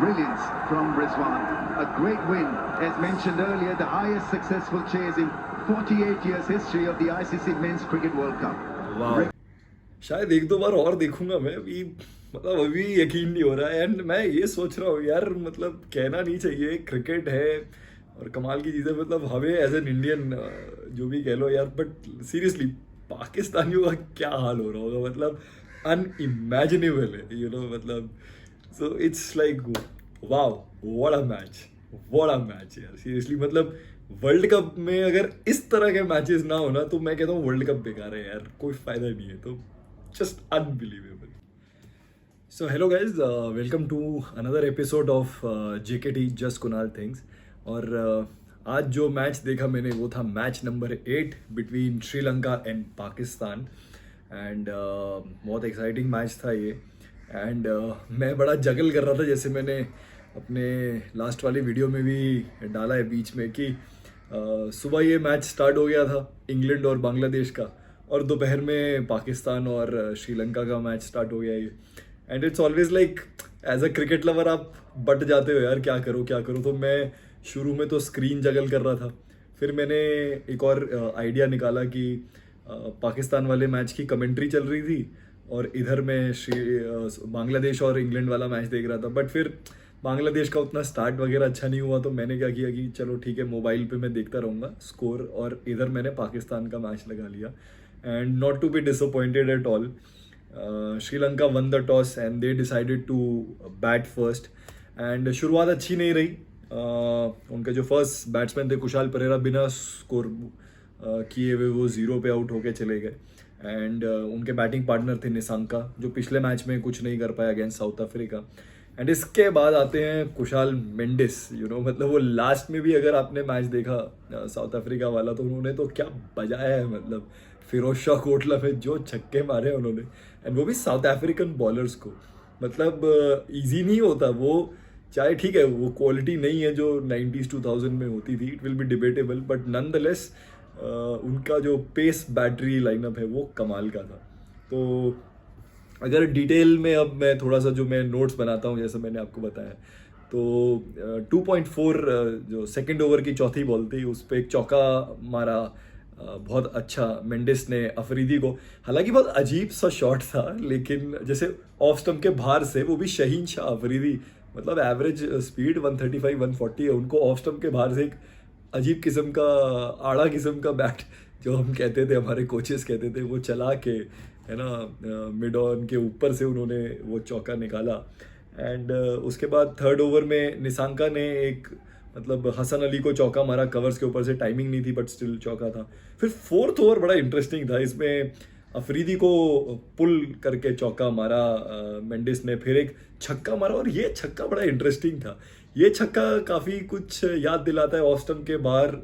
brilliance from Rizwan. A great win, as mentioned earlier, the highest successful chase in 48 years history of the ICC Men's Cricket World Cup. वाह, शायद एक दो बार और देखूंगा मैं अभी। मतलब अभी यकीन नहीं हो रहा है। एंड मैं ये सोच रहा हूँ यार, मतलब कहना नहीं चाहिए, क्रिकेट है और कमाल की चीज़ है। मतलब हमें एज एन इंडियन जो भी कह लो यार, बट सीरियसली पाकिस्तानियों का क्या हाल हो रहा होगा, मतलब अनइमेजिनेबल है, मतलब। So it's like wow, what a match, what a match यार, सीरियसली। मतलब वर्ल्ड कप में अगर इस तरह के मैचेस ना होना तो मैं कहता हूँ वर्ल्ड कप बेकार है यार, कोई फायदा नहीं है। तो just unbelievable. So hello guys, welcome to another episode of JKT just Kunal things. और आज जो मैच देखा मैंने वो था match number 8 between Sri Lanka and Pakistan. And बहुत एक्साइटिंग मैच था ये। एंड मैं बड़ा जगल कर रहा था, जैसे मैंने अपने लास्ट वाली वीडियो में भी डाला है बीच में कि सुबह ये मैच स्टार्ट हो गया था इंग्लैंड और बांग्लादेश का, और दोपहर में पाकिस्तान और श्रीलंका का मैच स्टार्ट हो गया ये। And it's always like, as a cricket lover आप बट जाते हो यार, क्या करो क्या करो। तो मैं शुरू में तो स्क्रीन जगल कर रहा था, फिर मैंने एक और आइडिया निकाला कि पाकिस्तान वाले मैच की कमेंट्री चल रही थी और इधर मैं बांग्लादेश और इंग्लैंड वाला मैच देख रहा था। बट फिर बांग्लादेश का उतना स्टार्ट वगैरह अच्छा नहीं हुआ, तो मैंने क्या किया कि चलो ठीक है, मोबाइल पे मैं देखता रहूँगा स्कोर, और इधर मैंने पाकिस्तान का मैच लगा लिया। And not to be disappointed at all, Sri Lanka won the toss and they decided to bat first. And शुरुआत अच्छी नहीं रही। उनके जो फर्स्ट बैट्समैन थे कुशाल परेरा, बिना स्कोर किए हुए वो 0 पे आउट होके चले गए। एंड उनके बैटिंग पार्टनर थे निसांका, जो पिछले मैच में कुछ नहीं कर पाया अगेंस्ट साउथ अफ्रीका। एंड इसके बाद आते हैं कुशाल मेंडिस। मतलब वो लास्ट में भी अगर आपने मैच देखा साउथ अफ्रीका वाला, तो उन्होंने तो क्या बजाया है। मतलब फिरोज शाह कोटला में जो छक्के मारे उन्होंने, एंड वो भी साउथ अफ्रीकन बॉलर्स को। मतलब इजी नहीं होता वो, चाहे ठीक है वो क्वालिटी नहीं है जो 90s 2000 में होती थी, it will be debatable, but nonetheless उनका जो पेस बैटरी लाइनअप है वो कमाल का था। तो अगर डिटेल में अब मैं थोड़ा सा जो मैं नोट्स बनाता हूँ, जैसे मैंने आपको बताया, तो 2.4 जो सेकंड ओवर की चौथी बॉल थी, उस पर एक चौका मारा बहुत अच्छा मेंडिस ने अफरीदी को। हालांकि बहुत अजीब सा शॉट था, लेकिन जैसे ऑफ स्टंप के बाहर से, वो भी शहीन शाह अफरीदी, मतलब एवरेज स्पीड 135 140 है, उनको ऑफ स्टंप के बाहर से एक अजीब किस्म का आड़ा किस्म का बैट, जो हम कहते थे, हमारे कोचेस कहते थे, वो चला के, है ना, मिड ऑन के ऊपर से उन्होंने वो चौका निकाला। एंड उसके बाद थर्ड ओवर में निसांका ने एक, मतलब हसन अली को चौका मारा कवर्स के ऊपर से, टाइमिंग नहीं थी बट स्टिल चौका था। फिर फोर्थ ओवर बड़ा इंटरेस्टिंग था, इसमें अफरीदी को पुल करके चौका मारा मेंडिस ने, फिर एक छक्का मारा, और ये छक्का बड़ा इंटरेस्टिंग था। ये छक्का काफ़ी कुछ याद दिलाता है। ऑफ स्टंप के बाहर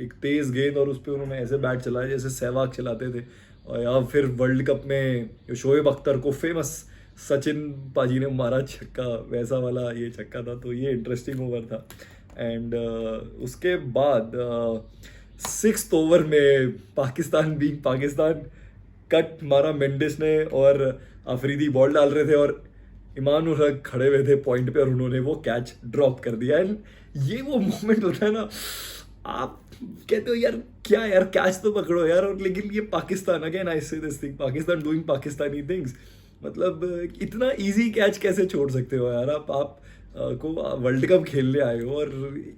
एक तेज़ गेंद, और उस पर उन्होंने ऐसे बैट चलाया जैसे सहवाग चलाते थे। और या फिर वर्ल्ड कप में शोएब अख्तर को फेमस सचिन पाजी ने मारा छक्का, वैसा वाला ये छक्का था। तो ये इंटरेस्टिंग ओवर था। एंड उसके बाद सिक्स्थ ओवर में पाकिस्तान कट मारा मेंडिस ने, और अफरीदी बॉल डाल रहे थे और इमान उल हक खड़े हुए थे पॉइंट पे, और उन्होंने वो कैच ड्रॉप कर दिया। एंड ये वो मोमेंट होता है ना, आप कहते हो यार क्या यार, कैच तो पकड़ो यार। और लेकिन ये पाकिस्तान, अगेन आई से this thing, Pakistan doing Pakistani things. मतलब इतना इजी कैच कैसे छोड़ सकते हो यार आप को वर्ल्ड कप खेलने आए हो, और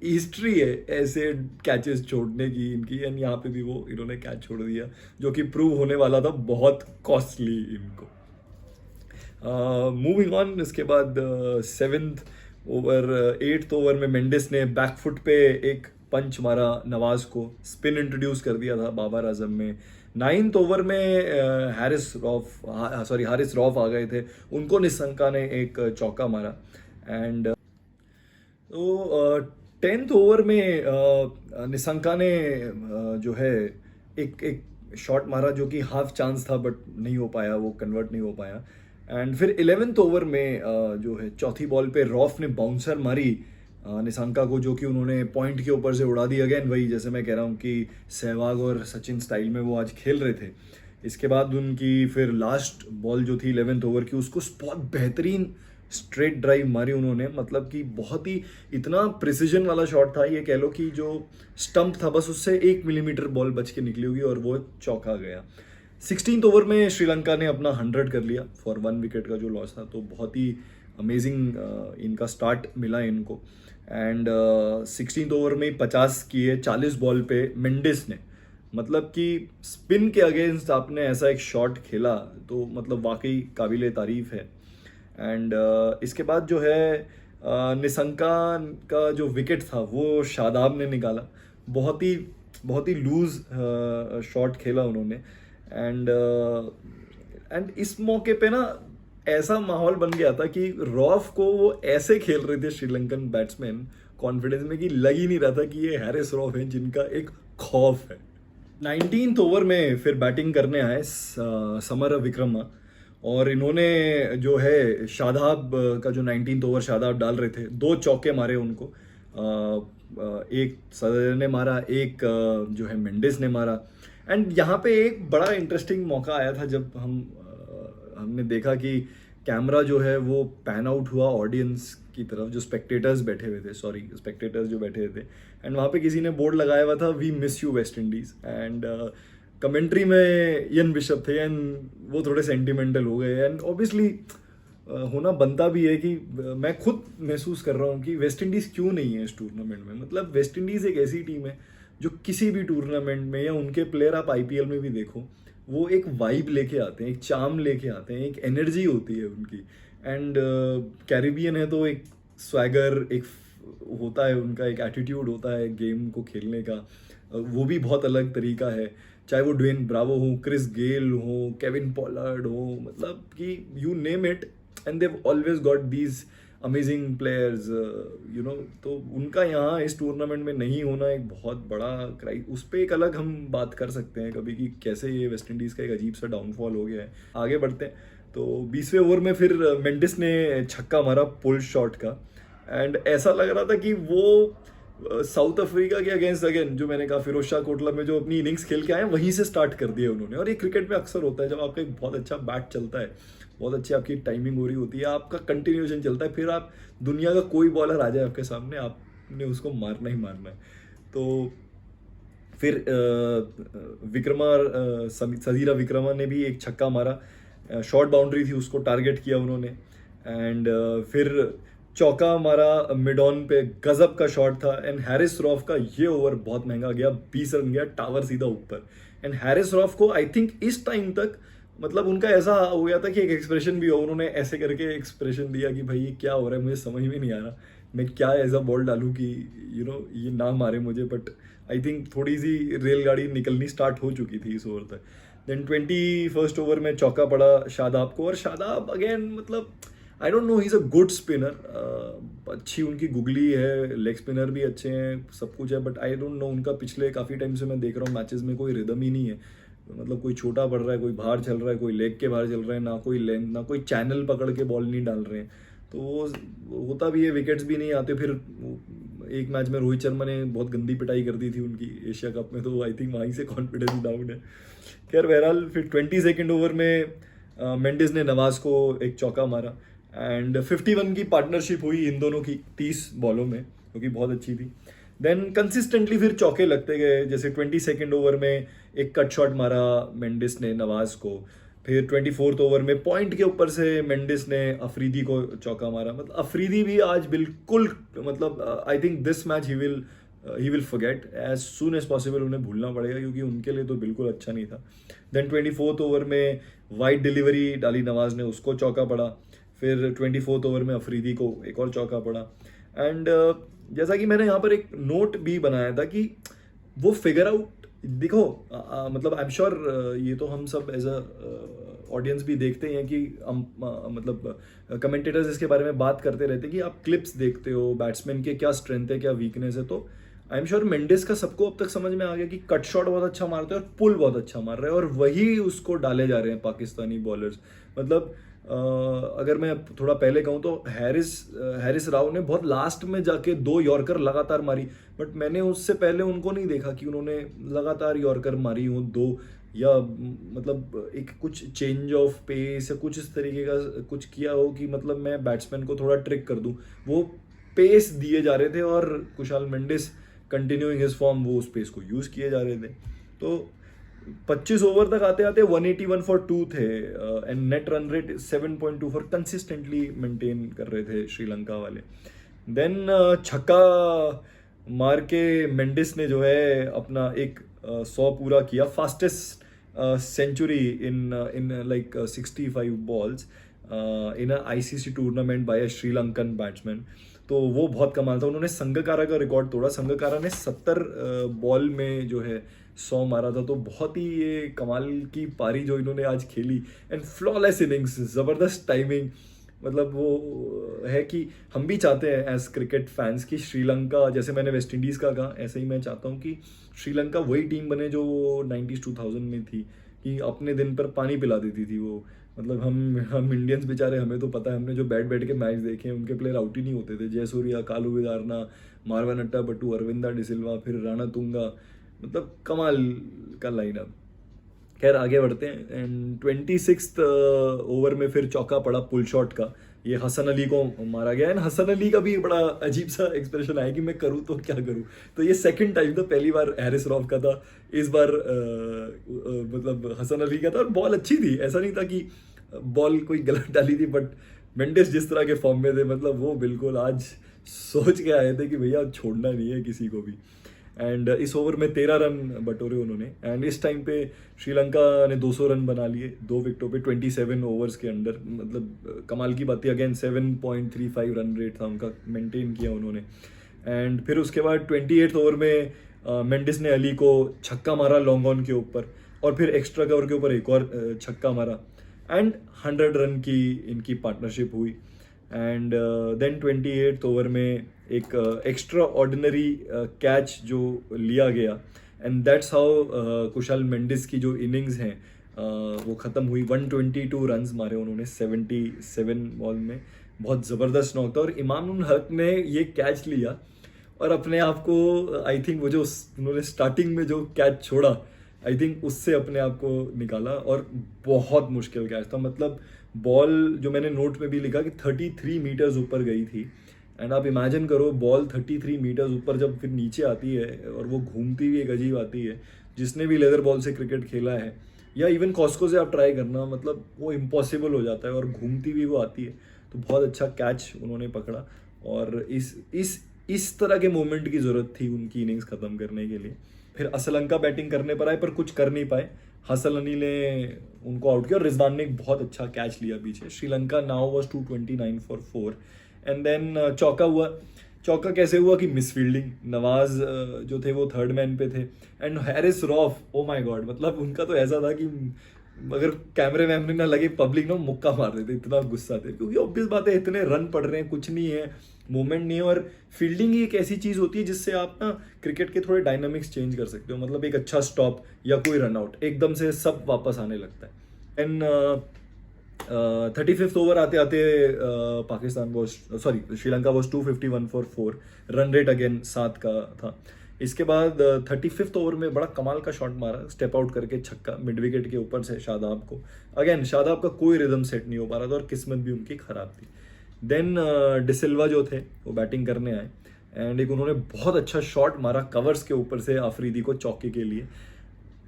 हिस्ट्री है ऐसे कैचेस छोड़ने की इनकी। एंड यहाँ पे भी वो इन्होंने कैच छोड़ दिया, जो कि प्रूव होने वाला था बहुत कॉस्टली इनको। मूविंग ऑन, इसके बाद सेवेंथ ओवर, एट्थ ओवर में मेंडिस ने बैकफुट पे एक पंच मारा नवाज को, स्पिन इंट्रोड्यूस कर दिया था बाबर आजम में। नाइन्थ ओवर में हारिस रॉफ आ गए थे, उनको निशंका ने एक चौका मारा। एंड तो टेंथ ओवर में निशंका ने जो है एक शॉट मारा, जो कि हाफ चांस था बट नहीं हो पाया, वो कन्वर्ट नहीं हो पाया। एंड फिर 11th ओवर में जो है चौथी बॉल पे रॉफ ने बाउंसर मारी निशंका को, जो कि उन्होंने पॉइंट के ऊपर से उड़ा दी। अगेन वही, जैसे मैं कह रहा हूँ कि सहवाग और सचिन स्टाइल में वो आज खेल रहे थे। इसके बाद उनकी फिर लास्ट बॉल जो थी 11th ओवर की, उसको बहुत बेहतरीन स्ट्रेट ड्राइव मारी उन्होंने, मतलब कि बहुत ही इतना प्रिसीजन वाला शॉट था, ये कह लो कि जो स्टंप था बस उससे 1 मिलीमीटर बॉल बच के निकली होगी और वो चौका गया। 16th ओवर में श्रीलंका ने अपना 100 कर लिया फॉर 1 विकेट का जो लॉस था, तो बहुत ही अमेजिंग इनका स्टार्ट मिला इनको। एंड 16th ओवर में 50 किए 40 बॉल पे मेंडिस ने, मतलब कि स्पिन के अगेंस्ट आपने ऐसा एक शॉट खेला तो मतलब वाकई काबिले तारीफ है। एंड इसके बाद जो है निशंका का जो विकेट था वो शादाब ने निकाला, बहुत ही लूज शॉट खेला उन्होंने। एंड इस मौके पे ना ऐसा माहौल बन गया था कि रॉफ को वो ऐसे खेल रहे थे श्रीलंकन बैट्समैन कॉन्फिडेंस में कि लग ही नहीं रहा था कि ये हैरिस रॉफ है जिनका एक खौफ है। 19th ओवर में फिर बैटिंग करने आए समर विक्रमा, और इन्होंने जो है शादाब का जो 19th ओवर शादाब डाल रहे थे, 2 चौके मारे उनको, एक सदर ने मारा, एक जो है मेंडिस ने मारा। एंड यहाँ पे एक बड़ा इंटरेस्टिंग मौका आया था जब हमने देखा कि कैमरा जो है वो पैन आउट हुआ ऑडियंस की तरफ, जो स्पेक्टेटर्स बैठे हुए थे, स्पेक्टेटर्स जो बैठे हुए थे, एंड वहाँ पे किसी ने बोर्ड लगाया हुआ था we miss you West Indies. And commentary में इयन बिशप थे एंड वो थोड़े सेंटिमेंटल हो गए। एंड ऑब्वियसली होना बनता भी है कि मैं खुद महसूस कर रहा हूँ कि वेस्ट इंडीज़ क्यों नहीं है इस टूर्नामेंट में। मतलब वेस्ट इंडीज़ एक ऐसी टीम है जो किसी भी टूर्नामेंट में, या उनके प्लेयर आप आईपीएल में भी देखो, वो एक वाइब लेके आते हैं, एक चार्म लेके आते हैं, एक एनर्जी होती है उनकी। एंड कैरिबियन है तो एक स्वैगर, एक होता है उनका, एक एटीट्यूड होता है गेम को खेलने का, वो भी बहुत अलग तरीका है। चाहे वो ड्वेन ब्रावो हो, क्रिस गेल हो, केविन पॉलार्ड हो, मतलब कि you name it, and they always got these amazing players, you know. तो उनका यहाँ इस टूर्नामेंट में नहीं होना एक बहुत बड़ा क्राइस, उस पर एक अलग हम बात कर सकते हैं कभी कि कैसे ये वेस्ट इंडीज़ का एक अजीब सा डाउनफॉल हो गया है। आगे बढ़ते हैं तो 20वें ओवर में फिर मेंडिस ने छक्का मारा पुल शॉट का, एंड ऐसा लग रहा था कि वो साउथ अफ्रीका के अगेंस्ट अगेन, जो मैंने कहा फिरोज शाह कोटला में जो अपनी इनिंग्स खेल के आए वहीं से स्टार्ट कर दिया उन्होंने। और ये क्रिकेट में अक्सर होता है, जब आपका एक बहुत अच्छा बैट चलता है, बहुत अच्छी आपकी टाइमिंग हो रही होती है, आपका कंटिन्यूएशन चलता है, फिर आप दुनिया का कोई बॉलर आ जाए आपके सामने, आपने उसको मारना ही मारना है। तो फिर सदीरा विक्रमा ने भी एक छक्का मारा, शॉर्ट बाउंड्री थी, उसको टारगेट किया उन्होंने। एंड फिर चौका मारा मिडॉन पे, गजब का शॉट था। एंड हैरिस रॉफ का ये ओवर बहुत महंगा गया, 20 रन गया, टावर सीधा ऊपर। एंड हैरिस रॉफ को आई थिंक इस टाइम तक मतलब उनका ऐसा हो गया था कि एक एक्सप्रेशन भी हो, उन्होंने ऐसे करके एक्सप्रेशन दिया कि भाई ये क्या हो रहा है, मुझे समझ में नहीं आ रहा, मैं क्या ऐसा बॉल डालूं कि यू नो ये ना मारे मुझे। बट आई थिंक थोड़ी सी रेलगाड़ी निकलनी स्टार्ट हो चुकी थी इस ओवर तक। देन 21st ओवर में चौका पड़ा शादाब को, और शादाब अगेन मतलब I don't know, he is a good spinner, अच्छी उनकी गुगली है, लेग स्पिनर भी अच्छे हैं, सब कुछ है, बट आई डोंट नो उनका पिछले काफ़ी टाइम से मैं देख रहा हूँ मैचेस में कोई रिदम ही नहीं है। मतलब कोई छोटा पड़ रहा है, कोई बाहर चल रहा है, कोई लेग के बाहर चल रहा है, ना कोई लेंथ, ना कोई चैनल पकड़ के बॉल नहीं डाल रहे हैं। तो वो होता भी है, विकेट्स भी नहीं आते। फिर एक मैच में रोहित शर्मा ने बहुत गंदी पिटाई कर दी थी उनकी एशिया कप में, तो आई थिंक वहीं से कॉन्फिडेंस डाउन है। खैर बहरहाल फिर 22nd ओवर में मेंडिस ने नवाज को एक चौका मारा, एंड 51 की पार्टनरशिप हुई इन दोनों की 30 बॉलों में, क्योंकि बहुत अच्छी थी। देन कंसिस्टेंटली फिर चौके लगते गए, जैसे 22nd ओवर में एक कट शॉट मारा मेंडिस ने नवाज को, फिर 24th ओवर में पॉइंट के ऊपर से मेंडिस ने अफरीदी को चौका मारा। मतलब अफरीदी भी आज बिल्कुल, मतलब I think this match he will forget as soon as possible, उन्हें भूलना पड़ेगा, क्योंकि उनके लिए तो बिल्कुल अच्छा नहीं था। देन 24th ओवर में वाइड डिलीवरी डाली नवाज ने, उसको चौका पड़ा। फिर 24th ओवर में अफरीदी को एक और चौका पड़ा। एंड जैसा कि मैंने यहाँ पर एक नोट भी बनाया था कि वो फिगर आउट, देखो मतलब आई एम श्योर ये तो हम सब एज अ ऑडियंस भी देखते हैं कि मतलब कमेंटेटर्स इसके बारे में बात करते रहते हैं कि आप क्लिप्स देखते हो, बैट्समैन के क्या स्ट्रेंथ है, क्या वीकनेस है। तो आई एम श्योर मेंडिस का सबको अब तक समझ में आ गया कि कट शॉट बहुत अच्छा मारते हैं और पुल बहुत अच्छा मार रहे हैं, और वही उसको डाले जा रहे हैं पाकिस्तानी बॉलर्स। मतलब अगर मैं थोड़ा पहले कहूँ तो हैरिस राव ने बहुत लास्ट में जाके 2 यॉर्कर लगातार मारी, बट मैंने उससे पहले उनको नहीं देखा कि उन्होंने लगातार यॉर्कर मारी हो 2 या मतलब एक कुछ चेंज ऑफ पेस या कुछ इस तरीके का कुछ किया हो कि मतलब मैं बैट्समैन को थोड़ा ट्रिक कर दूं, वो पेस दिए जा रहे थे और Kusal Mendis continuing his form वो उस पेस को यूज़ किए जा रहे थे। तो 25 ओवर तक आते आते 181 फॉर 2 थे and net run rate 7.24 consistently maintain कर रहे थे श्रीलंका वाले। देन छक्का मार के मेंडिस ने जो है अपना एक 100 पूरा किया, fastest century in like 65 balls in a ICC tournament by a Sri Lankan batsman. तो वो बहुत कमाल था। उन्होंने संगकारा का रिकॉर्ड तोड़ा। संगकारा ने 70 बॉल में जो है 100 मारा था। तो बहुत ही ये कमाल की पारी जो इन्होंने आज खेली एंड फ्लॉलेस इनिंग्स, ज़बरदस्त टाइमिंग। मतलब वो है कि हम भी चाहते हैं एज क्रिकेट फैंस कि श्रीलंका, जैसे मैंने वेस्ट इंडीज़ का कहा, ऐसे ही मैं चाहता हूँ कि श्रीलंका वही टीम बने जो 90s 2000 में थी, कि अपने दिन पर पानी पिला देती थी वो। मतलब हम इंडियंस बेचारे, हमें तो पता है, हमने जो बैठ बैठ के मैच देखे हैं, उनके प्लेयर आउट ही नहीं होते थे। जयसूर्या, कालू विदारना, मारवा नट्टाबट्टू, अरविंदा डिसिल्वा, फिर राणा तुंगा, मतलब कमाल का लाइनअप। खैर आगे बढ़ते हैं एंड 26th ओवर में फिर चौका पड़ा पुल शॉट का, ये हसन अली को मारा गया। एंड हसन अली का भी बड़ा अजीब सा एक्सप्रेशन आया कि मैं करूँ तो क्या करूँ। तो ये सेकंड टाइम था, पहली बार हैरिस रॉफ का था, इस बार मतलब हसन अली का था। और बॉल अच्छी थी, ऐसा नहीं था कि बॉल कोई गलत डाली थी, बट मेंडिस जिस तरह के फॉर्म में थे, मतलब वो बिल्कुल आज सोच के आए थे कि भैया छोड़ना नहीं है किसी को भी। एंड इस ओवर में 13 रन बटोरे उन्होंने। एंड इस टाइम पे श्रीलंका ने 200 रन बना लिए 2 विकेटों पे 27 ओवर्स के अंदर। मतलब कमाल की बात थी। अगेन 7.35 रन रेट था उनका, मेंटेन किया उन्होंने। एंड फिर उसके बाद 28th ओवर में मेंडिस ने अली को छक्का मारा लॉन्ग ऑन के ऊपर, और फिर एक्स्ट्रा कवर के ऊपर एक और छक्का मारा एंड 100 रन की इनकी पार्टनरशिप हुई। एंड देन 28th ओवर में एक एक्स्ट्रा ऑर्डिनरी कैच जो लिया गया, and that's how Kusal Mendis की जो इनिंग्स हैं वो ख़त्म हुई। 122 रन्स मारे उन्होंने 77 बॉल में, बहुत ज़बरदस्त नॉक था। और इमाम उल हक ने ये कैच लिया और अपने आप को, आई थिंक वो जो उन्होंने स्टार्टिंग में जो कैच छोड़ा, आई थिंक उससे अपने आप को निकाला। और बहुत मुश्किल कैच था। मतलब बॉल जो मैंने नोट में भी लिखा कि 33 मीटर्स ऊपर गई थी। एंड आप इमेजिन करो, बॉल 33 मीटर्स ऊपर जब फिर नीचे आती है और वो घूमती हुई एक अजीब आती है। जिसने भी लेदर बॉल से क्रिकेट खेला है या इवन कॉस्को से आप ट्राई करना, मतलब वो इम्पॉसिबल हो जाता है और घूमती हुई वो आती है। तो बहुत अच्छा कैच उन्होंने पकड़ा। और इस तरह के मोमेंट की ज़रूरत थी उनकी इनिंग्स ख़त्म करने के लिए। फिर असलंका बैटिंग करने पर आए पर कुछ कर नहीं पाए। हसन अली ने उनको आउट किया और रिजवान ने एक बहुत अच्छा कैच लिया पीछे। Sri Lanka now was 229 for 4। And then चौका हुआ। चौका कैसे हुआ कि मिसफील्डिंग, नवाज जो थे वो थर्ड मैन पे थे and Harris rough, oh my God, मतलब उनका तो ऐसा था कि अगर कैमरे वैमरे ना लगे, पब्लिक ना मुक्का मार देते, इतना गुस्सा थे। क्योंकि ऑब्वियस बात है, इतने रन पड़ रहे हैं, कुछ नहीं है, मूवमेंट नहीं है। और फील्डिंग ही एक ऐसी चीज़ होती है जिससे आप ना क्रिकेट के थोड़े डायनामिक्स चेंज कर सकते हो। मतलब एक अच्छा स्टॉप या कोई रन आउट, एकदम से सब वापस आने लगता है। एंड 35th ओवर आते आते Pakistan was, sorry, Sri Lanka was 251 for 4। Run rate again 7 का था। इसके बाद 35th ओवर में बड़ा कमाल का शॉट मारा, स्टेप आउट करके छक्का मिड विकेट के ऊपर से शादाब को। अगेन शादाब का कोई रिदम सेट नहीं हो पा रहा था और किस्मत भी उनकी खराब थी। देन डिसिल्वा जो थे वो बैटिंग करने आए एंड एक उन्होंने बहुत अच्छा शॉट मारा कवर्स के ऊपर से आफरीदी को चौके के लिए।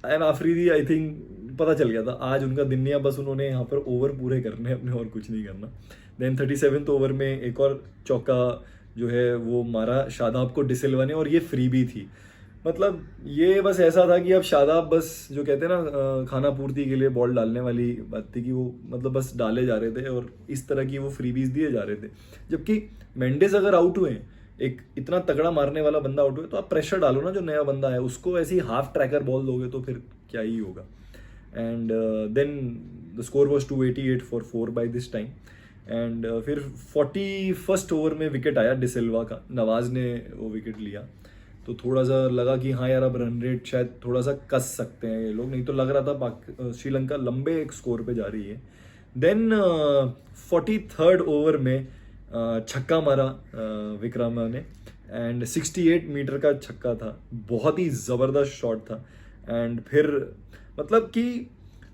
एंड आफरीदी, आई थिंक पता चल गया था आज उनका दिन नहीं है, बस उन्होंने यहाँ पर ओवर पूरे करने हैं अपने और कुछ नहीं करना। देन 37th ओवर में एक और चौका जो है वो मारा शादाब को डिसिल्वा ने, और ये फ्री भी थी। मतलब ये बस ऐसा था कि अब शादाब बस जो कहते हैं ना खाना पूर्ति के लिए बॉल डालने वाली बात थी कि वो मतलब बस डाले जा रहे थे और इस तरह की वो फ्रीबीज दिए जा रहे थे। जबकि मेंडिस अगर आउट हुए, एक इतना तगड़ा मारने वाला बंदा आउट हुए, तो आप प्रेशर डालो ना जो नया बंदा है उसको, ऐसी हाफ ट्रैकर बॉल दोगे तो फिर क्या ही होगा। And then the score was 288 for 4 by this time. And फिर 41st ओवर में विकेट आया डिसिल्वा का, नवाज ने वो विकेट लिया। तो थोड़ा सा लगा कि हाँ यार अब रन रेट शायद थोड़ा सा कस सकते हैं ये लोग, नहीं तो लग रहा था श्रीलंका लंबे एक स्कोर पे जा रही है। देन 43rd ओवर में छक्का मारा विक्रमा ने एंड 68 मीटर का छक्का था, बहुत ही ज़बरदस्त शॉट था। एंड फिर मतलब कि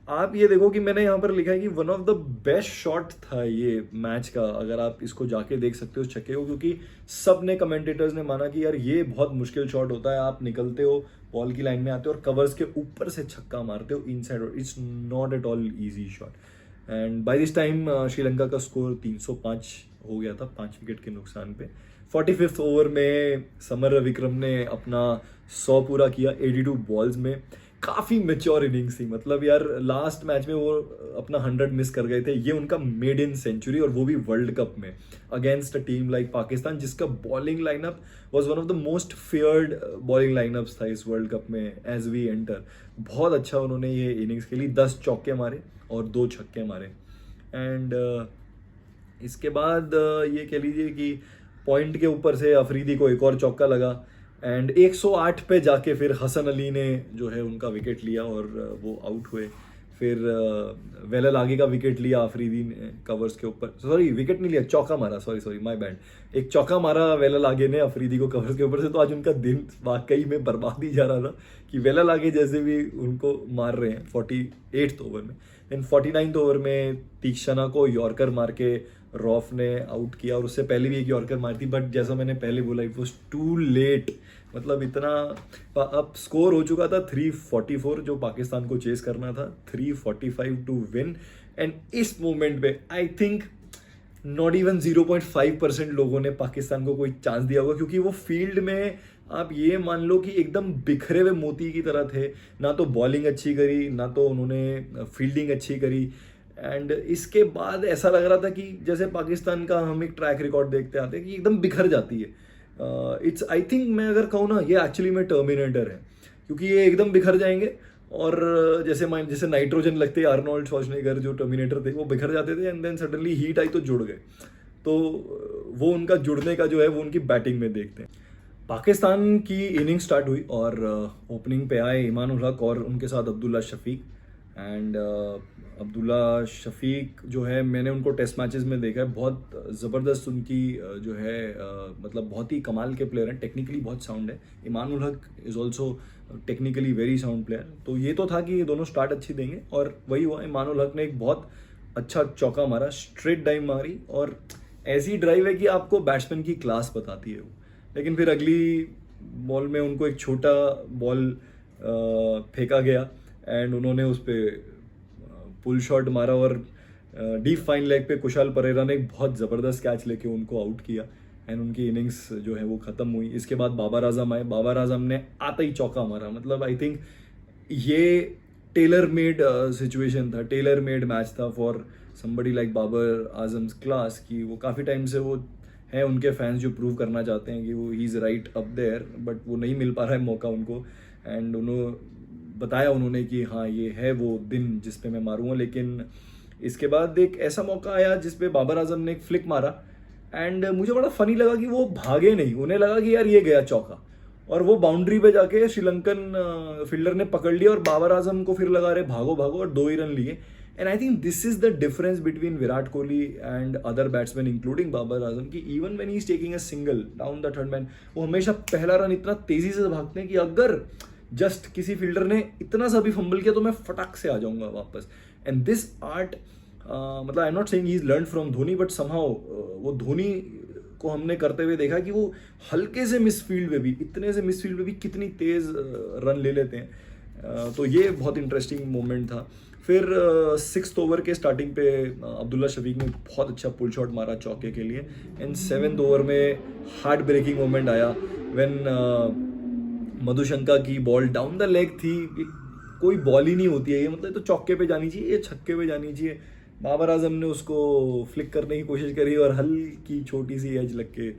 आप ये देखो कि मैंने यहाँ पर लिखा है कि one of the best shot था ये मैच का, अगर आप इसको जाके देख सकते हो उस छक्के को, क्योंकि सब ने कमेंटेटर्स ने माना कि यार ये बहुत मुश्किल शॉट होता है, आप निकलते हो बॉल की लाइन में आते हो और कवर्स के ऊपर से छक्का मारते हो inside, it's not at all easy shot. And by this time Sri Lanka का स्कोर 305 हो गया था 5 विकेट के नुकसान पे। 45th ओवर में समर विक्रम ने अपना 100 पूरा किया 82 बॉल्स में। काफ़ी मेच्योर इनिंग्स थी, मतलब यार लास्ट मैच में वो अपना 100 मिस कर गए थे, ये उनका मेड इन सेंचुरी और वो भी वर्ल्ड कप में against a team like Pakistan, जिसका bowling lineup was one of the most feared bowling lineups था इस वर्ल्ड कप में एज वी एंटर। बहुत अच्छा उन्होंने ये इनिंग्स खेली, 10 चौके मारे और 2 छक्के मारे। एंड इसके बाद ये कह लीजिए कि पॉइंट के ऊपर से अफरीदी को एक और चौका लगा एंड 108 पे जाके फिर हसन अली ने जो है उनका विकेट लिया और वो आउट हुए। फिर वेलल आगे का विकेट लिया अफरीदी ने कवर्स के ऊपर, सॉरी विकेट नहीं लिया, चौका मारा, सॉरी माय बैड, एक चौका मारा वेलल आगे ने अफरीदी को कवर्स के ऊपर से। तो आज उनका दिन वाकई में बर्बाद ही जा रहा था कि वेलल आगे जैसे भी उनको मार रहे हैं 48th ओवर में। देन 49th ओवर में तीक्षणा को यॉर्कर मार के रॉफ ने आउट किया और उससे पहले भी एक यॉर्कर मारी थी, बट जैसा मैंने पहले बोला इट वॉज टू लेट, मतलब इतना अब स्कोर हो चुका था 344 जो पाकिस्तान को चेस करना था, 345 टू विन। एंड इस मोमेंट पे आई थिंक नॉट इवन 0.5% लोगों ने पाकिस्तान को कोई चांस दिया होगा, क्योंकि वो फील्ड में आप ये मान लो कि एकदम बिखरे हुए मोती की तरह थे, ना तो बॉलिंग अच्छी करी ना तो उन्होंने फील्डिंग अच्छी करी। एंड इसके बाद ऐसा लग रहा था कि जैसे पाकिस्तान का हम एक ट्रैक रिकॉर्ड देखते आते हैं कि एकदम बिखर जाती है। इट्स आई थिंक मैं अगर कहूँ ना ये एक्चुअली में टर्मिनेटर है, क्योंकि ये एकदम बिखर जाएंगे और जैसे नाइट्रोजन लगते हैं आर्नोल्ड श्वार्ज़नेगर जो टर्मिनेटर थे वो बिखर जाते थे एंड देन सडनली हीट आई तो जुड़ गए। तो वो उनका जुड़ने का जो है वो उनकी बैटिंग में देखते हैं। पाकिस्तान की इनिंग स्टार्ट हुई और ओपनिंग पे आए इमानुल हक और उनके साथ अब्दुल्ला शफीक। एंड अब्दुल्ला शफीक जो है मैंने उनको टेस्ट मैचेस में देखा है, बहुत ज़बरदस्त उनकी जो है मतलब बहुत ही कमाल के प्लेयर हैं, टेक्निकली बहुत साउंड है। इमानुल हक is also technically very sound player. तो ये तो था कि ये दोनों स्टार्ट अच्छी देंगे और वही हुआ। इमानुल हक ने एक बहुत अच्छा चौका मारा, स्ट्रेट ड्राइव मारी और ऐसी ड्राइव है कि आपको बैट्समैन की क्लास बताती है वो। लेकिन फिर अगली बॉल में उनको एक छोटा बॉल फेंका गया एंड उन्होंने उस पर पुल शॉट मारा और डीप फाइन लेग पे कुशाल परेरा ने एक बहुत ज़बरदस्त कैच लेके उनको आउट किया एंड उनकी इनिंग्स जो है वो ख़त्म हुई। इसके बाद बाबर आजम आए, बाबर आजम ने आते ही चौका मारा। मतलब आई थिंक ये टेलर मेड सिचुएशन था, टेलर मेड मैच था for somebody like Babar Azam's class, कि वो काफ़ी टाइम से वो है उनके फैंस जो प्रूव करना चाहते हैं कि वो he is right up there, but वो नहीं मिल पा रहा है मौका उनको। एंड उन्होंने बताया उन्होंने कि हाँ ये है वो दिन जिस पे मैं मारूंगा। लेकिन इसके बाद एक ऐसा मौका आया जिस पे बाबर आजम ने एक फ्लिक मारा एंड मुझे बड़ा फनी लगा कि वो भागे नहीं, उन्हें लगा कि यार ये गया चौका, और वो बाउंड्री पे जाके श्रीलंकन फील्डर ने पकड़ लिया और बाबर आजम को फिर लगा रहे भागो भागो और 2 ही रन लिए। And I think this is the difference between Virat Kohli and other batsman including Babar Azam, कि even when he is taking a single down the third man वो हमेशा पहला रन इतना तेजी से भागते हैं कि अगर जस्ट किसी फील्डर ने इतना सा भी फंबल किया तो मैं फटाक से आ जाऊंगा वापस। एंड दिस आर्ट मतलब I am not saying he is learn from Dhoni, but somehow वो धोनी को हमने करते हुए देखा कि वो हल्के से मिसफील्ड में भी, इतने से मिसफील्ड में भी कितनी तेज रन ले लेते हैं। तो ये बहुत इंटरेस्टिंग मोमेंट था। फिर 6th ओवर के स्टार्टिंग पे अब्दुल्ला शफीक ने बहुत अच्छा पुल शॉट मारा चौके के लिए। एंड 7th ओवर में हार्ट ब्रेकिंग मोमेंट आया व्हेन मधुशंका की बॉल डाउन द लेग थी। कोई बॉल ही नहीं होती है ये, मतलब तो चौके पे जानी चाहिए, ये छक्के पे जानी चाहिए। बाबर आजम ने उसको फ्लिक करने की कोशिश करी और हल्की छोटी सी एज लग के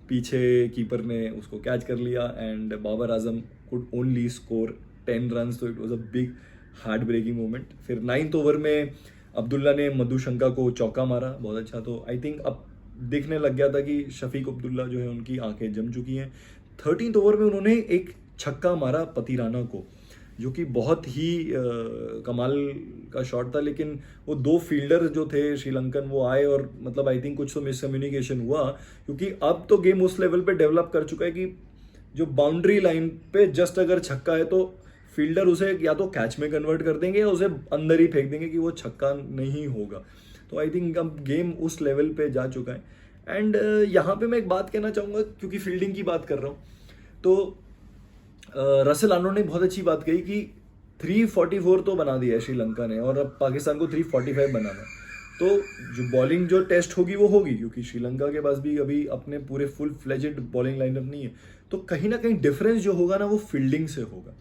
पीछे कीपर ने उसको कैच कर लिया and Babar Azam could only score 10 run. तो it was a big heart breaking moment. फिर 9th ओवर में अब्दुल्ला ने मधुशंका को चौका मारा, बहुत अच्छा। तो आई थिंक अब दिखने लग गया था कि शफीक अब्दुल्ला जो है उनकी आंखें जम चुकी हैं। 13th ओवर में उन्होंने एक छक्का मारा पतिराना को, जो कि बहुत ही कमाल का शॉट था। लेकिन वो 2 फील्डर जो थे श्रीलंकन वो आए और मतलब आई थिंक कुछ तो मिसकम्युनिकेशन हुआ, क्योंकि अब तो गेम उस लेवल पे डेवलप कर चुका है कि जो बाउंड्री लाइन पे जस्ट अगर छक्का है तो फील्डर उसे या तो कैच में कन्वर्ट कर देंगे या उसे अंदर ही फेंक देंगे कि वो छक्का नहीं होगा। तो आई थिंक अब गेम उस लेवल पे जा चुका है। एंड यहाँ पे मैं एक बात कहना चाहूँगा, क्योंकि फील्डिंग की बात कर रहा हूँ, तो रसेल आर्नोल्ड ने बहुत अच्छी बात कही कि 344 तो बना दिया है श्रीलंका ने और अब पाकिस्तान को 345 बनाना है। तो जो बॉलिंग जो टेस्ट होगी वो होगी, क्योंकि श्रीलंका के पास भी अभी अपने पूरे फुल फ्लेजेड बॉलिंग लाइनअप नहीं है। तो कहीं ना कहीं डिफरेंस जो होगा ना वो फील्डिंग से होगा,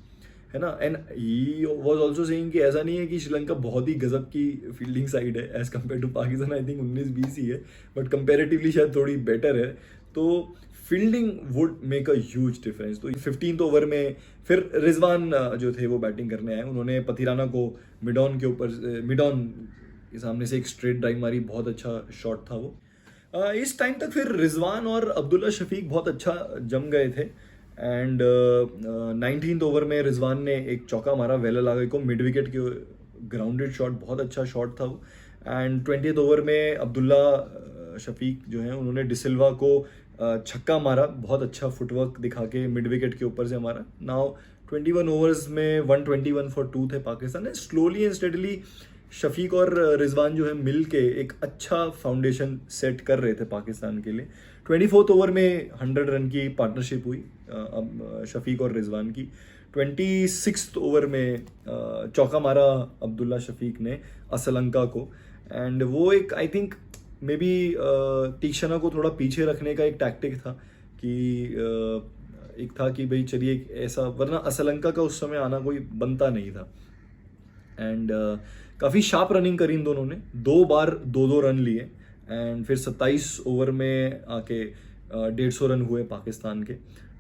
है ना। And he was also saying कि ऐसा नहीं है कि श्रीलंका बहुत ही गजब की फील्डिंग साइड है as compared to Pakistan. I think 19-20 ही है, बट कंपेरेटिवली शायद थोड़ी बेटर है। तो fielding would make a huge difference. तो 15th ओवर में फिर रिजवान जो थे वो बैटिंग करने आए। उन्होंने पथिराना को मिडॉन के सामने से एक स्ट्रेट ड्राइव मारी, बहुत अच्छा शॉट था वो। इस टाइम तक फिर रिजवान और अब्दुल्ला शफीक बहुत अच्छा जम गए थे। एंड 19th ओवर में रिजवान ने एक चौका मारा वेलालागे को मिड विकेट के ग्राउंडेड शॉट, बहुत अच्छा शॉट था वो। एंड 20th ओवर में अब्दुल्ला शफीक जो है उन्होंने डिसिल्वा को छक्का मारा, बहुत अच्छा फुटवर्क दिखा के मिड विकेट के ऊपर से हमारा। नाउ 21 ओवर्स में 121 फॉर 2 थे पाकिस्तान ने। स्लोली एंड स्टेडली शफीक और रिजवान जो है मिल के एक अच्छा फाउंडेशन सेट कर रहे थे पाकिस्तान के लिए। 24th ओवर में 100 रन की पार्टनरशिप हुई अब शफीक और रिजवान की। 26th ओवर में चौका मारा अब्दुल्ला शफीक ने असलंका को। एंड वो एक I think may be Theekshana को थोड़ा पीछे रखने का एक टैक्टिक था कि एक था कि भाई चलिए ऐसा, वरना असलंका का उस समय आना कोई बनता नहीं था। एंड काफ़ी शार्प रनिंग करी इन दोनों ने, 2 बार 2-2 रन लिए। एंड फिर 27 ओवर में आके 150 रन हुए पाकिस्तान के।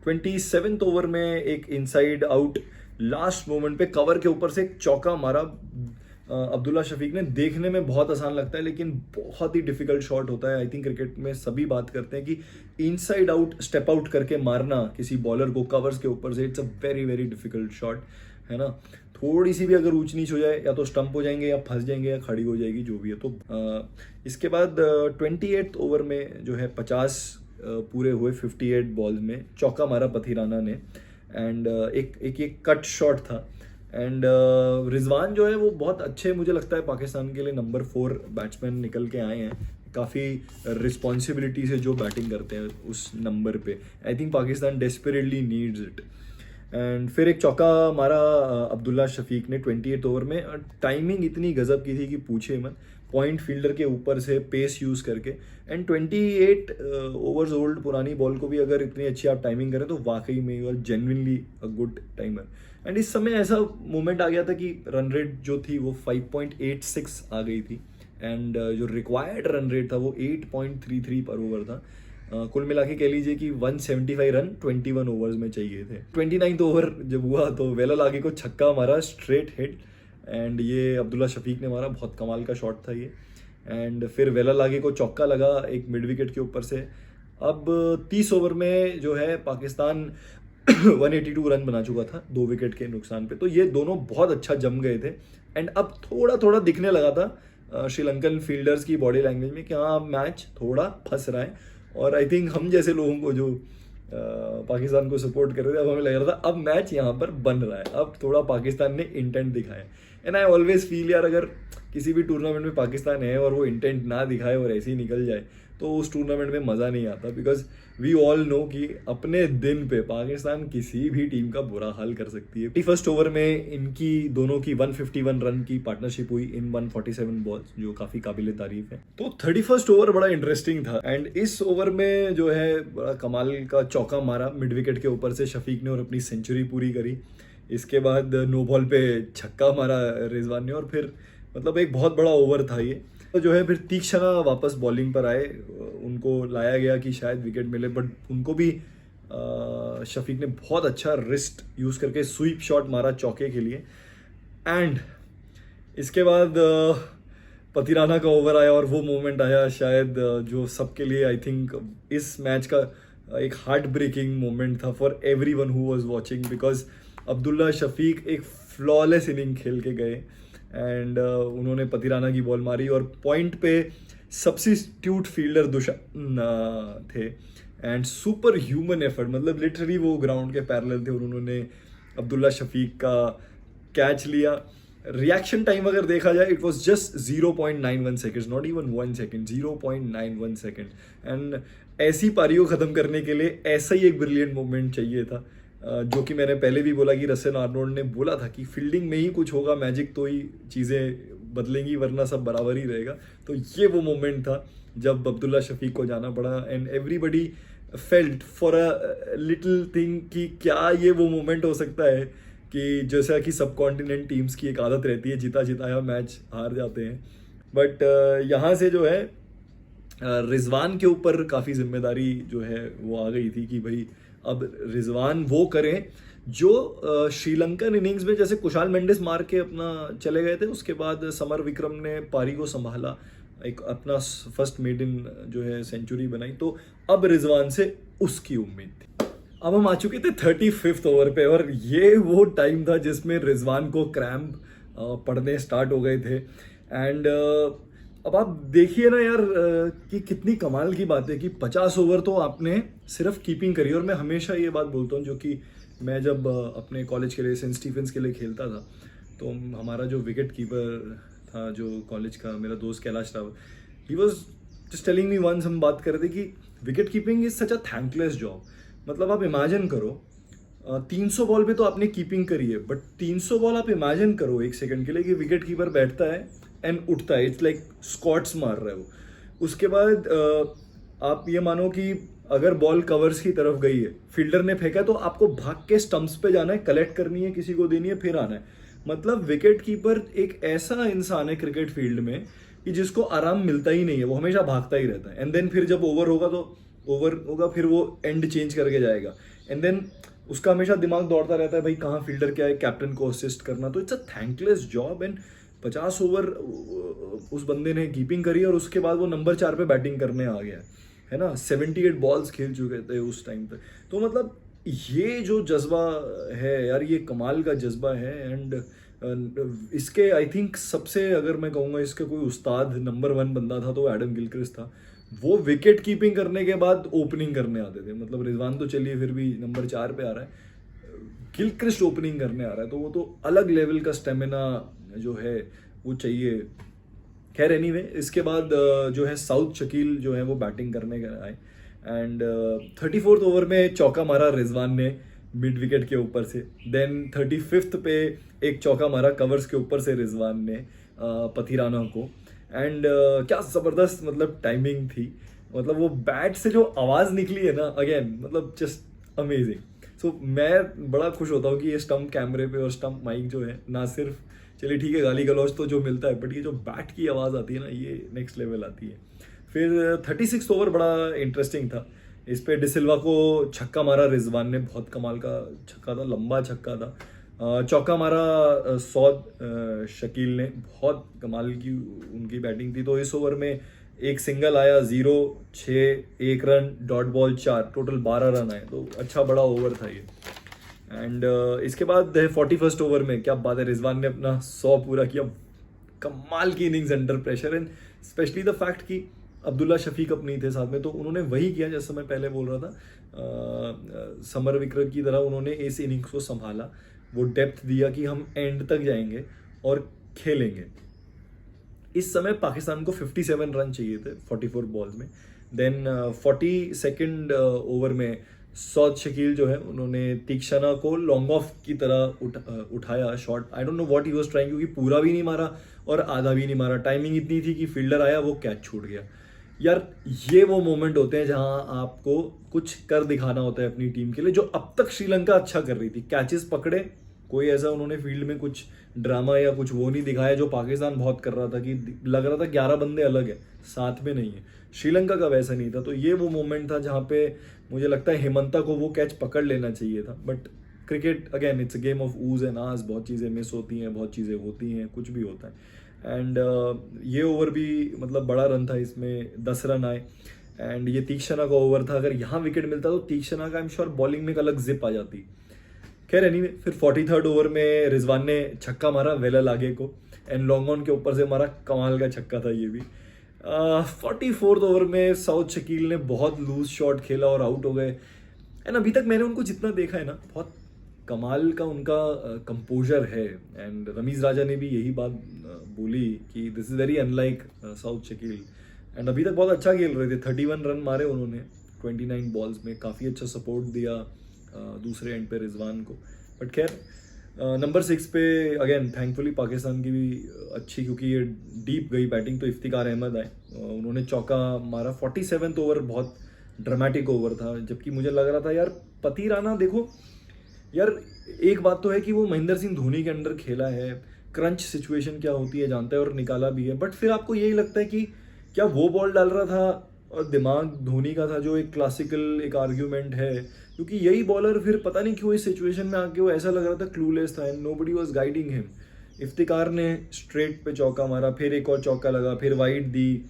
27th ओवर में एक इनसाइड आउट लास्ट मोमेंट पे कवर के ऊपर से एक चौका मारा अब्दुल्ला शफीक ने। देखने में बहुत आसान लगता है लेकिन बहुत ही डिफिकल्ट शॉट होता है। आई थिंक क्रिकेट में सभी बात करते हैं कि इनसाइड आउट स्टेप आउट करके मारना किसी बॉलर को कवर्स के ऊपर से, it's a very very difficult shot, है ना। थोड़ी सी भी अगर ऊंच नीच हो जाए या तो स्टंप हो जाएंगे या फंस जाएंगे या खड़ी हो जाएगी, जो भी है। तो इसके बाद 28th ओवर में जो है 50 पूरे हुए 58 बॉल्स में, चौका मारा पथिराना ने। एंड एक कट शॉट था। एंड रिजवान जो है वो बहुत अच्छे, मुझे लगता है पाकिस्तान के लिए नंबर 4 बैट्समैन निकल के आए हैं। काफ़ी रिस्पॉन्सिबिलिटी से जो बैटिंग करते हैं उस नंबर पे। I think Pakistan desperately needs it. And फिर एक चौका मारा अब्दुल्ला शफीक ने 28th ओवर में। टाइमिंग इतनी गजब की थी कि पूछे मत, पॉइंट फील्डर के ऊपर से पेस यूज़ करके। एंड 28 ओवर्स ओल्ड पुरानी बॉल को भी अगर इतनी अच्छी आप टाइमिंग करें तो वाकई में you are genuinely a good timer. And इस समय ऐसा मोमेंट आ गया था कि रन रेट जो थी वो 5.86 आ गई थी। एंड जो रिक्वायर्ड रन रेट था वो 8.33 पर ओवर था। कुल मिला के कह लीजिए कि 175 रन 21 ओवर्स में चाहिए थे। 29th ओवर जब हुआ तो वेलालागे को छक्का मारा स्ट्रेट हिट। एंड ये अब्दुल्ला शफीक ने मारा, बहुत कमाल का शॉट था ये। एंड फिर वेलालागे को चौका लगा एक मिड विकेट के ऊपर से। अब 30 ओवर में जो है पाकिस्तान 182 रन बना चुका था 2 विकेट के नुकसान पे। तो ये दोनों बहुत अच्छा जम गए थे। एंड अब थोड़ा थोड़ा दिखने लगा था श्रीलंकन फील्डर्स की बॉडी लैंग्वेज में कि हाँ मैच थोड़ा फंस रहा है। और आई थिंक हम जैसे लोगों को जो पाकिस्तान को सपोर्ट कर रहे थे, अब हमें लग रहा था अब मैच यहाँ पर बन रहा है, अब थोड़ा पाकिस्तान ने इंटेंट दिखाया। एंड आई ऑलवेज फील यार, अगर किसी भी टूर्नामेंट में पाकिस्तान है और वो इंटेंट ना दिखाए और ऐसे ही निकल जाए तो उस टूर्नामेंट में मज़ा नहीं आता। बिकॉज वी ऑल नो कि अपने दिन पे पाकिस्तान किसी भी टीम का बुरा हाल कर सकती है। 31st ओवर में इनकी दोनों की 151 रन की पार्टनरशिप हुई इन 147 बॉल्स, जो काफ़ी काबिल तारीफ है। तो 31st ओवर बड़ा इंटरेस्टिंग था। एंड इस ओवर में जो है बड़ा कमाल का चौका मारा मिड विकेट के ऊपर से शफीक ने और अपनी सेंचुरी पूरी करी। इसके बाद नो बॉल पे छक्का मारा रिजवान ने और फिर मतलब एक बहुत बड़ा ओवर था ये। तो जो है फिर तीक्षणा वापस बॉलिंग पर आए, उनको लाया गया कि शायद विकेट मिले, बट उनको भी शफीक ने बहुत अच्छा रिस्ट यूज़ करके स्वीप शॉट मारा चौके के लिए। एंड इसके बाद पथिराना का ओवर आया और वो मोमेंट आया शायद जो सबके लिए आई थिंक इस मैच का एक हार्ट ब्रेकिंग मोमेंट था for everyone who was watching. Because Abdullah Shafique एक फ्लॉलेस इनिंग खेल के गए। एंड उन्होंने पथिराना की बॉल मारी और पॉइंट पे सब्स्टिट्यूट फील्डर दुशान थे। एंड सुपर ह्यूमन एफर्ट, मतलब लिटरली वो ग्राउंड के पैरेलल थे और उन्होंने अब्दुल्ला शफीक का कैच लिया। रिएक्शन टाइम अगर देखा जाए it was just 0.91 second, not even 1 second, 0.91 second. And ऐसी पारी को ख़त्म करने के लिए ऐसा ही एक ब्रिलियंट मोमेंट चाहिए था, जो कि मैंने पहले भी बोला कि रसेल आर्नोल्ड ने बोला था कि फील्डिंग में ही कुछ होगा मैजिक, तो ही चीज़ें बदलेंगी वरना सब बराबर ही रहेगा। तो ये वो मोमेंट था जब अब्दुल्ला शफीक को जाना पड़ा and everybody felt for a little thing कि क्या ये वो मोमेंट हो सकता है कि जैसा कि सब कॉन्टिनेंट टीम्स की एक आदत रहती है, जीता जिताया मैच हार जाते हैं। बट यहाँ से जो है रिजवान के ऊपर काफ़ी जिम्मेदारी जो है वो आ गई थी कि भाई अब रिजवान वो करें जो श्रीलंकन इनिंग्स में जैसे कुशाल मेंडिस मार के अपना चले गए थे, उसके बाद समर विक्रम ने पारी को संभाला, एक अपना फर्स्ट मेडन जो है सेंचुरी बनाई। तो अब रिजवान से उसकी उम्मीद थी। अब हम आ चुके थे 35th ओवर पे और ये वो टाइम था जिसमें रिजवान को क्रैम्प पड़ने स्टार्ट हो गए थे। एंड अब आप देखिए ना यार कि कितनी कमाल की बात है कि 50 ओवर तो आपने सिर्फ कीपिंग करी। और मैं हमेशा ये बात बोलता हूँ, जो कि मैं जब अपने कॉलेज के लिए सेंट स्टीफेंस के लिए खेलता था, तो हमारा जो विकेट कीपर था जो कॉलेज का, मेरा दोस्त Kailash Rawat, he was just telling me once, हम बात कर रहे थे कि wicket keeping is such a thankless job. मतलब आप इमेजिन करो 300 बॉल पे तो आपने कीपिंग करी है, बट 300 बॉल आप इमेजिन करो एक सेकंड के लिए कि विकेट कीपर बैठता है एंड उठता है, इट्स लाइक स्क्वाट्स मार रहा है वो। उसके बाद आप ये मानो कि अगर बॉल कवर्स की तरफ गई है, फील्डर ने फेंका तो आपको भाग के स्टंप्स पे जाना है, कलेक्ट करनी है, किसी को देनी है, फिर आना है। मतलब विकेट कीपर एक ऐसा इंसान है क्रिकेट फील्ड में कि जिसको आराम मिलता ही नहीं है, वो हमेशा भागता ही रहता है। एंड देन फिर जब ओवर होगा तो ओवर होगा, फिर वो एंड चेंज करके जाएगा। एंड देन उसका हमेशा दिमाग दौड़ता रहता है भाई कहाँ फील्डर क्या है, कैप्टन को असिस्ट करना। तो it's a thankless job. And 50 over उस बंदे ने कीपिंग करी और उसके बाद वो नंबर 4 पे बैटिंग करने आ गया है ना। 78 बॉल्स खेल चुके थे उस टाइम पे। तो मतलब ये जो जज्बा है यार, ये कमाल का जज्बा है। एंड इसके आई थिंक सबसे, अगर मैं कहूँगा इसके कोई उस्ताद नंबर 1 बंदा था तो एडम गिलक्रिस्ट था। वो विकेट कीपिंग करने के बाद ओपनिंग करने आते थे। मतलब रिजवान तो चलिए फिर भी नंबर 4 पे आ रहा है, गिलक्रिस्ट ओपनिंग करने आ रहा है, तो वो तो अलग लेवल का स्टेमिना जो है वो चाहिए। खैर एनीवे, इसके बाद जो है साउथ शकील जो है वो बैटिंग करने आए एंड 34th ओवर में चौका मारा रिजवान ने मिड विकेट के ऊपर से। देन 35th पे एक चौका मारा कवर्स के ऊपर से रिजवान ने पथिराना को। एंड क्या ज़बरदस्त मतलब टाइमिंग थी। मतलब वो बैट से जो आवाज़ निकली है ना, अगेन मतलब जस्ट अमेजिंग। सो मैं बड़ा खुश होता हूँ कि ये स्टंप कैमरे पे और स्टंप माइक जो है, ना सिर्फ चलिए ठीक है गाली गलौज तो जो मिलता है, बट ये जो बैट की आवाज़ आती है ना, ये नेक्स्ट लेवल आती है। फिर 36th ओवर बड़ा इंटरेस्टिंग था। इस पे डिसिल्वा को छक्का मारा रिजवान ने, बहुत कमाल का छक्का था, लंबा छक्का था। चौका मारा सौद शकील ने, बहुत कमाल की उनकी बैटिंग थी। तो इस ओवर में एक सिंगल आया, 0, 6, 1 run, dot ball 4, total 12 run आए। तो अच्छा बड़ा ओवर था ये। एंड इसके बाद 41st ओवर में क्या बात है, रिजवान ने अपना 100 पूरा किया। कमाल की innings under pressure. And specially the fact कि अब्दुल्ला शफीक अपनी थे साथ में, तो उन्होंने वही किया जैसा मैं पहले बोल रहा था। समर विक्रम की तरह उन्होंने इस इनिंग्स को संभाला, वो डेप्थ दिया कि हम एंड तक जाएंगे और खेलेंगे। इस समय पाकिस्तान को 57 रन चाहिए थे 44 बॉल्स में। देन 42nd ओवर में सौद शकील जो है उन्होंने तीक्षणा को लॉन्ग ऑफ की तरह उठाया shot. I don't know what he was trying, क्योंकि पूरा भी नहीं मारा और आधा भी नहीं मारा। टाइमिंग इतनी थी कि फील्डर आया, वो कैच छूट गया। यार ये वो मोमेंट होते हैं जहां आपको कुछ कर दिखाना होता है अपनी टीम के लिए, जो अब तक श्रीलंका अच्छा कर रही थी। कैचेस पकड़े, कोई ऐसा उन्होंने फील्ड में कुछ ड्रामा या कुछ वो नहीं दिखाया जो पाकिस्तान बहुत कर रहा था, कि लग रहा था 11 बंदे अलग है, साथ में नहीं है। श्रीलंका का वैसा नहीं था। तो ये वो मोमेंट था जहाँ पे मुझे लगता है हेमंता को वो कैच पकड़ लेना चाहिए था। But cricket again it's a game of oohs and aahs, बहुत चीज़ें मिस होती हैं, बहुत चीज़ें होती हैं, कुछ भी होता है। एंड ये ओवर भी मतलब बड़ा रन था, इसमें 10 रन आए। एंड ये तीक्षणा का ओवर था, अगर यहाँ विकेट मिलता तो तीक्षणा का आई एम श्योर बॉलिंग में एक अलग जिप आ जाती। खैर एनीवे, फिर 43rd ओवर में रिजवान ने छक्का मारा वेलल आगे को, एंड लॉन्ग ऑन के ऊपर से मारा, कमाल का छक्का था ये भी। 44th ओवर में साउथ शकील ने बहुत लूज शॉट खेला और आउट हो गए। एंड अभी तक मैंने उनको जितना देखा है ना, बहुत कमाल का उनका कंपोजर है। एंड रमीज राजा ने भी यही बात बोली कि this is very unlike south Shakeel. And अभी तक बहुत अच्छा खेल रहे थे, 31 रन मारे उन्होंने 29 बॉल्स में, काफ़ी अच्छा सपोर्ट दिया दूसरे एंड पे रिजवान को। बट खैर नंबर 6 पे अगेन थैंकफुली पाकिस्तान की भी अच्छी, क्योंकि ये डीप गई बैटिंग, तो इफ्तिकार अहमद आए, उन्होंने चौका मारा। 47वें ओवर बहुत ड्रामेटिक ओवर था, जबकि मुझे लग रहा था यार पति राणा, देखो यार एक बात तो है कि वो महेंद्र सिंह धोनी के अंडर खेला है, क्रंच सिचुएशन क्या होती है जानता है और निकाला भी है, बट फिर आपको यही लगता है कि क्या वो बॉल डाल रहा था और दिमाग धोनी का था, जो एक क्लासिकल एक आर्ग्यूमेंट है, क्योंकि यही बॉलर फिर पता नहीं क्यों इस सिचुएशन में आके वो ऐसा लग रहा था क्लूलेस था and nobody was guiding him. Iftikhar ने स्ट्रेट पे चौका मारा, फिर एक और चौका लगा, फिर वाइड दी।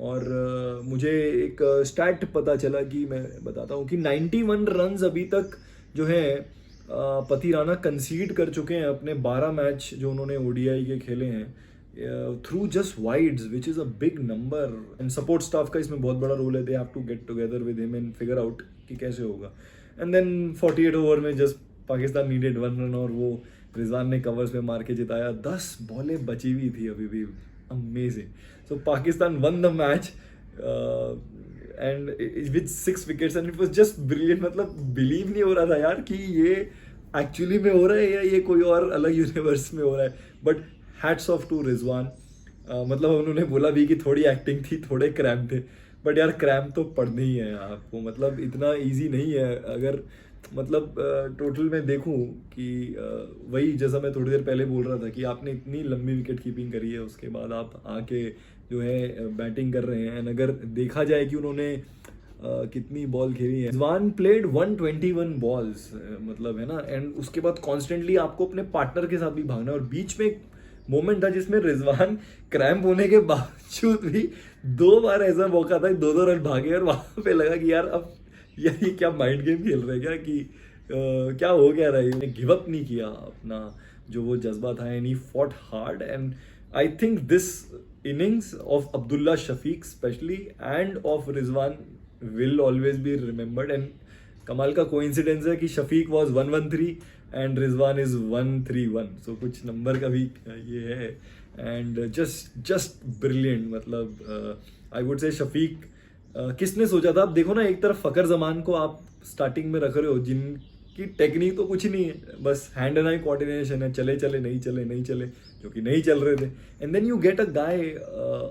और मुझे एक स्टैट पता चला कि मैं बताता हूँ कि 91 रन्स अभी तक जो है पति राणा कंसीड कर चुके हैं अपने 12 मैच जो उन्होंने ओडीआई के खेले हैं through just wides, which is a big number. And support staff का इसमें बहुत बड़ा रोल है, they have to get together with him and figure out कि कैसे होगा। एंड देन 48 ओवर में जस्ट पाकिस्तान नीडेड 1 रन और वो रिजवान ने कवर्स में मार के जिताया। 10 बॉलें बची हुई थी अभी भी, amazing. So Pakistan one the match and with 6 wickets and it was just brilliant. मतलब बिलीव नहीं हो रहा था यार कि ये एक्चुअली में हो रहा है या ये कोई और अलग यूनिवर्स में हो रहा है। But hats off to Rizwan, मतलब उन्होंने बोला भी कि थोड़ी एक्टिंग थी, थोड़े क्रैम्प थे, बट यार क्रैम्प तो पड़ने ही है आपको, मतलब इतना इजी नहीं है। अगर मतलब टोटल में देखूं कि वही जैसा मैं थोड़ी देर पहले बोल रहा था कि आपने इतनी लंबी विकेट कीपिंग करी है, उसके बाद आप आके जो है बैटिंग कर रहे हैं। एंड अगर देखा जाए कि उन्होंने कितनी बॉल खेली है, रिजवान प्लेड 121 बॉल्स, मतलब है ना। एंड उसके बाद कॉन्स्टेंटली आपको अपने पार्टनर के साथ भी भागना, और बीच में एक मोमेंट था जिसमें रिजवान क्रैम्प होने के बावजूद भी 2 बार ऐसा मौका था 2-2 रन भागे, और वहां पे लगा कि यार अब ये क्या माइंड गेम खेल रहे हैं क्या, कि क्या हो क्या रहा है। गिव अप नहीं किया अपना जो वो जज्बा था, and he fought hard. And I think this innings of Abdullah Shafiq especially and of Rizwan will always be remembered। and कमाल का कोइंसिडेंस है कि Shafique was 113 and Rizwan is 131, so कुछ नंबर का भी ये है। एंड जस्ट ब्रिलियंट, मतलब आई वुड से शफीक किसने सोचा था। आप देखो ना, एक तरफ फकर जमान को आप स्टार्टिंग में रख रहे हो जिनकी टेक्निक तो कुछ नहीं है, बस हैंड एंड आई कोऑर्डिनेशन है, चले चले नहीं चले नहीं चले, जो कि नहीं चल रहे थे। And then you get a guy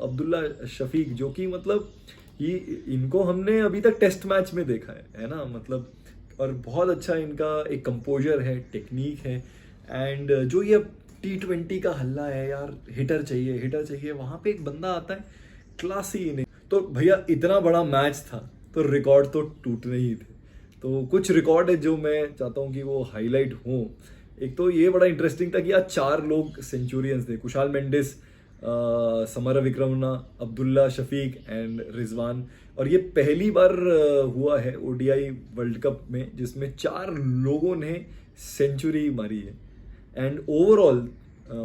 Abdullah Shafique, जो कि मतलब इनको हमने अभी तक टेस्ट मैच में देखा है ना, मतलब और बहुत अच्छा इनका एक कंपोजर है, टेक्निक है। एंड जो ये T20 का हल्ला है यार, हिटर चाहिए, वहाँ पे एक बंदा आता है क्लासी इनिंग। तो भैया इतना बड़ा मैच था तो रिकॉर्ड तो टूटने ही थे, तो कुछ रिकॉर्ड है जो मैं चाहता हूँ कि वो हाईलाइट हों। एक तो ये बड़ा इंटरेस्टिंग था कि आज 4 लोग सेंचुरियंस थे, कुशाल मेंडिस, समर विक्रमना, अब्दुल्ला शफीक एंड रिजवान। और ये पहली बार हुआ है ओडीआई वर्ल्ड कप में जिसमें 4 लोगों ने सेंचुरी मारी है। एंड ओवरऑल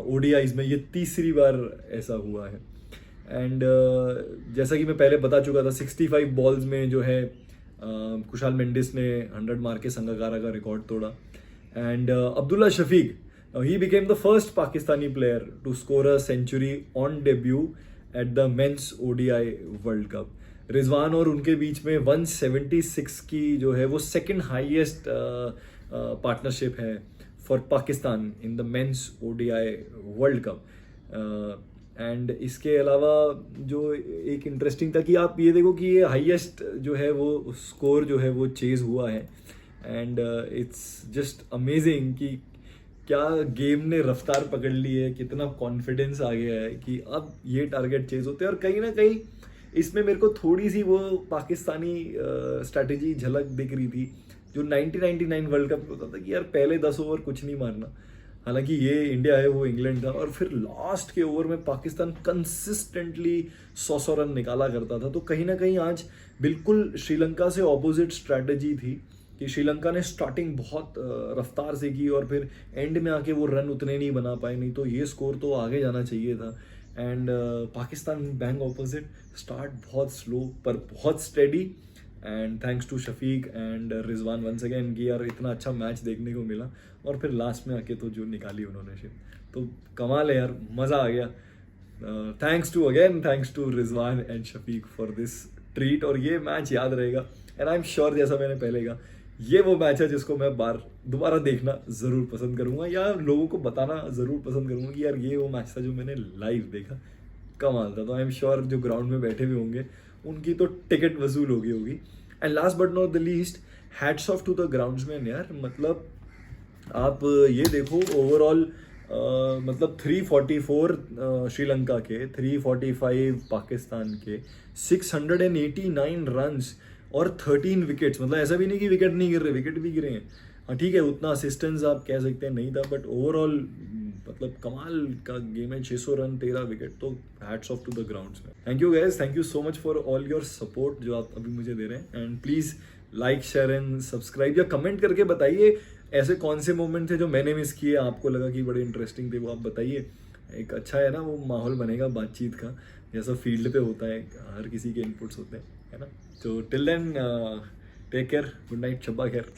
ओडीआईज में ये तीसरी बार ऐसा हुआ है। एंड जैसा कि मैं पहले बता चुका था, 65 बॉल्स में जो है कुशाल मेंडिस ने 100 मार के संगकारा का रिकॉर्ड तोड़ा। And Abdullah Shafiq, he became the first Pakistani player to score a century on debut at the men's ODI World Cup. Rizwan और उनके बीच में 176 की जो है वो सेकंड हाईएस्ट पार्टनरशिप है for Pakistan in the men's ODI World Cup. And इसके अलावा जो एक इंटरेस्टिंग था कि आप ये देखो कि ये हाईएस्ट जो है वो स्कोर जो है वो चेज हुआ है। एंड इट्स जस्ट अमेजिंग कि क्या गेम ने रफ्तार पकड़ ली है, कितना कॉन्फिडेंस आ गया है कि अब ये टारगेट चेज होते हैं। और कहीं ना कहीं इसमें मेरे को थोड़ी सी वो पाकिस्तानी स्ट्रैटेजी झलक दिख रही थी जो 1999 वर्ल्ड कप में होता था कि यार पहले 10 ओवर कुछ नहीं मारना, हालांकि ये इंडिया है वो इंग्लैंड था, और फिर लास्ट के ओवर में पाकिस्तान कंसिस्टेंटली 100 रन निकाला करता था। तो कहीं ना कहीं आज बिल्कुल श्रीलंका से ऑपोजिट स्ट्रैटेजी थी कि श्रीलंका ने स्टार्टिंग बहुत रफ्तार से की और फिर एंड में आके वो रन उतने नहीं बना पाए, नहीं तो ये स्कोर तो आगे जाना चाहिए था। And Pakistan bang opposite, start बहुत स्लो पर बहुत steady and thanks to Shafique and Rizwan once again कि यार इतना अच्छा मैच देखने को मिला, और फिर लास्ट में आके तो जो निकाली उन्होंने शिप, तो कमाल है यार, मज़ा आ गया। Thanks to Rizwan and Shafique for this treat, और ये मैच याद रहेगा। एंड आई एम श्योर, जैसा मैंने पहले कहा, ये वो मैच है जिसको मैं दोबारा देखना ज़रूर पसंद करूँगा, या लोगों को बताना ज़रूर पसंद करूँगा कि यार ये वो मैच था जो मैंने लाइव देखा, कमाल था। तो आई एम श्योर जो ग्राउंड में बैठे हुए होंगे उनकी तो टिकट वसूल हो गई होगी। And last but not the least, hats off to the groundsman यार, मतलब आप ये देखो ओवरऑल, मतलब 344 श्रीलंका के, 345 पाकिस्तान के, 689 रन्स और 13 विकेट्स, मतलब ऐसा भी नहीं कि विकेट नहीं गिर रहे, विकेट भी गिरे हैं। हाँ ठीक है, उतना असिस्टेंस आप कह सकते हैं नहीं था, बट ओवरऑल मतलब कमाल का गेम है। 600 रन 13 विकेट, तो hats off to the grounds में। Thank you guys, thank you so much for all your support जो आप अभी मुझे दे रहे हैं। And please like share and subscribe, या कमेंट करके बताइए ऐसे कौन से मोमेंट थे जो मैंने मिस किए, आपको लगा कि बड़े इंटरेस्टिंग थे, वो आप बताइए। एक अच्छा है ना, वो माहौल बनेगा बातचीत का, जैसा फील्ड पे होता है, हर किसी के इनपुट्स होते हैं, है ना। तो till then take care, good night, शब्बा खैर।